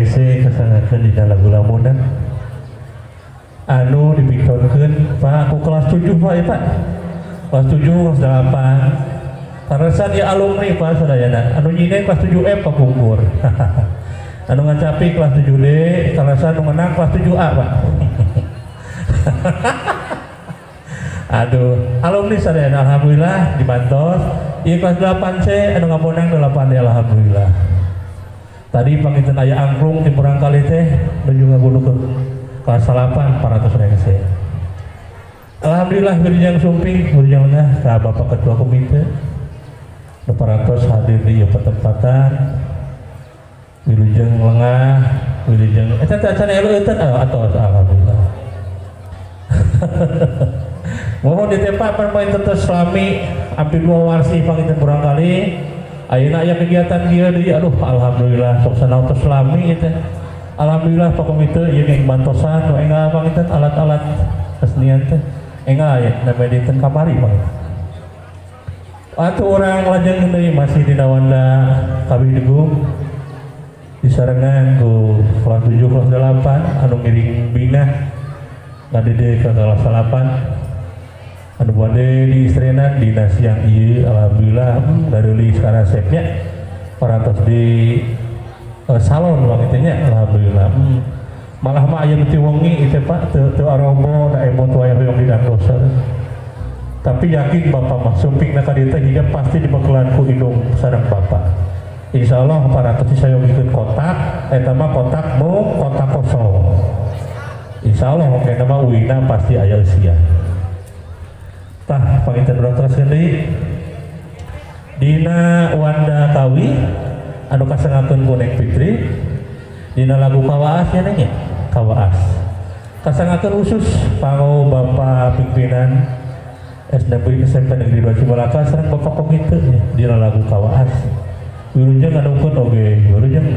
hese kesangakeun dina lagu lamunan anu dipikirkeun Pak aku kelas 7 Pak ya Pak kelas 7 kelas 8 karena saat dia alumni Pak sadayana anu nyine kelas 7M Pak Kungkur anu ngacapi kelas 7D karena saat anu menang kelas 7A Pak aduh alumni sadayana alhamdulillah dibantos ieu kelas 8C anu ngamonang 8D alhamdulillah tadi panginten aya angklung di Murangkali teh menuju ngagunukeun kelas 8 400 saya. Alhamdulillah wilujeng sumping wilujeng nah ka Bapak Ketua Komite 400 hadir di pertempatan wilujeng lengah wilujeng eta teh can elu euteun atau alhamdulillah mohon ditepakan poin tetes selami abdi 2 warsi panginten Murangkali ayeuna aya kegiatan kieu deui aduh alhamdulillah sok sanaotos selami teh alhamdulillah Pak Komite ieu geus bantosan nu enggak panginten alat-alat kesenian teh enggak aya namanya dinten kamari Pak atuh urang lajeng deui masih dina Wanda Kabidegung disarengan ku kelas 7 kelas 8 anu ngiring bina ngadede ke kelas 8 anu bade di istrenan dinas yang ieu alhamdulillah dari sekarang resepnya parantos di salon waktu nya alhamdulillah malah mah aya teu wengi itu Pak teu arobo da emot wae hoyong didangdosa tapi yakin Bapak mah sumpingna ka dieu teh hingga pasti dibekelan ku indung sareng Bapak insyaallah parantos saya ngikeun kotak eta mah kotak mu kotak kosong insyaallah kena mah uina pasti aya eusia tah panginten berteruskeun deui dina Wanda Kawi anu kasangakeun ku Nek Fitri dina lagu Kawaas nya nya Kawaas kasangakeun khusus panggo Bapak pimpinan SMP Negeri 2 Cibalaka sareng Bapak Komite dina lagu Kawaas wilujeng ngadongkeun oge wilujeng